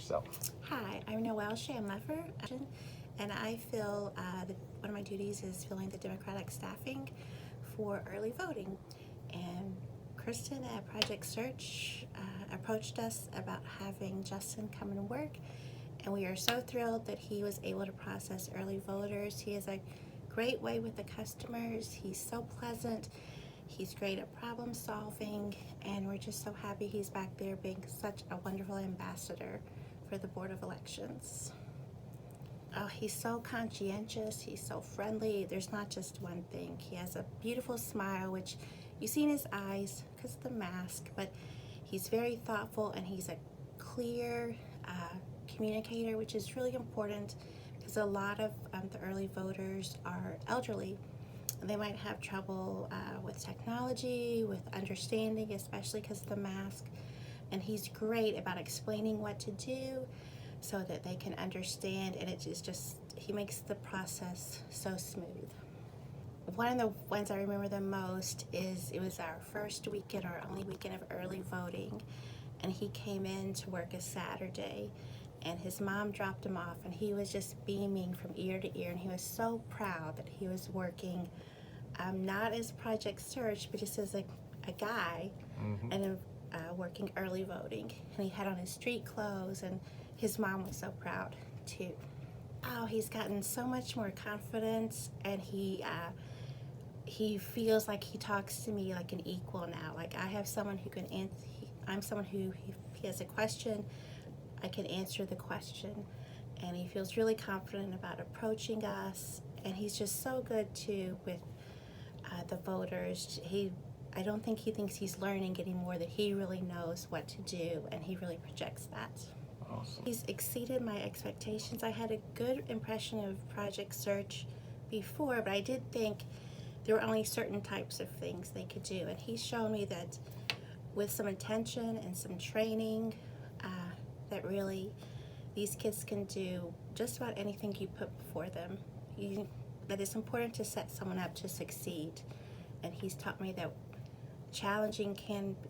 yourself. Hi, I'm Noel BOE, and I feel that one of my duties is filling the Democratic staffing for early voting. And Kristen at Project Search approached us about having Justin come and work, and we are so thrilled that he was able to process early voters. He has a great way with the customers. He's so pleasant. He's great at problem solving, and we're just so happy he's back there being such a wonderful ambassador for the Board of Elections. Oh, he's so conscientious, he's so friendly. There's not just one thing. He has a beautiful smile, which you see in his eyes because of the mask, but he's very thoughtful, and he's a clear communicator, which is really important because a lot of the early voters are elderly. They might have trouble with technology, with understanding, especially because of the mask. And he's great about explaining what to do so that they can understand, and it is just, he makes the process so smooth. One of the ones I remember the most is it was our first weekend, our only weekend of early voting, and he came in to work a Saturday, and his mom dropped him off, and he was just beaming from ear to ear, and he was so proud that he was working not as Project Search, but just as a guy, and working early voting. And he had on his street clothes, and his mom was so proud too. Oh, he's gotten so much more confidence, and he feels like he talks to me like an equal now. Like I have someone who can answer. I'm someone who, if he has a question, I can answer the question, and he feels really confident about approaching us. And he's just so good too with the voters. I don't think he thinks he's learning anymore, that he really knows what to do, and he really projects that. Awesome. He's exceeded my expectations. I had a good impression of Project Search before, but I did think there were only certain types of things they could do, and he's shown me that with some attention and some training, that really these kids can do just about anything you put before them. That it's important to set someone up to succeed, and he's taught me that challenging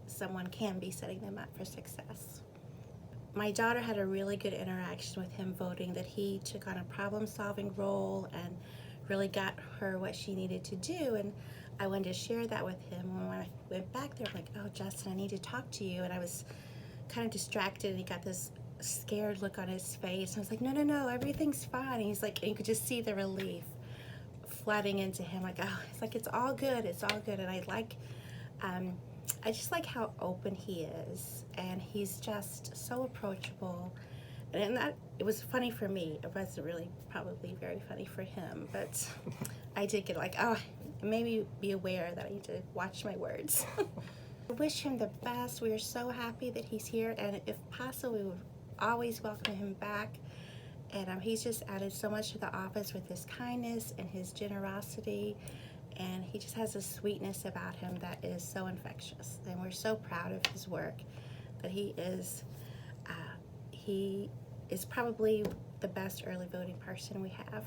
someone can be setting them up for success. My daughter had a really good interaction with him voting, that he took on a problem-solving role and really got her what she needed to do, and I wanted to share that with him. When I went back there, I'm like, oh, Justin, I need to talk to you, and I was kind of distracted, and he got this scared look on his face, and I was like, no, everything's fine. And he's like, and you could just see the relief flooding into him, like, oh, it's like, it's all good. And I just like how open he is, and he's just so approachable. And that, it was funny for me. It wasn't really probably very funny for him, but I did get like, oh, maybe be aware that I need to watch my words. I wish him the best. We are so happy that he's here, and if possible, we would always welcome him back. And he's just added so much to the office with his kindness and his generosity, and he just has a sweetness about him that is so infectious. And we're so proud of his work, that he is probably the best early voting person we have.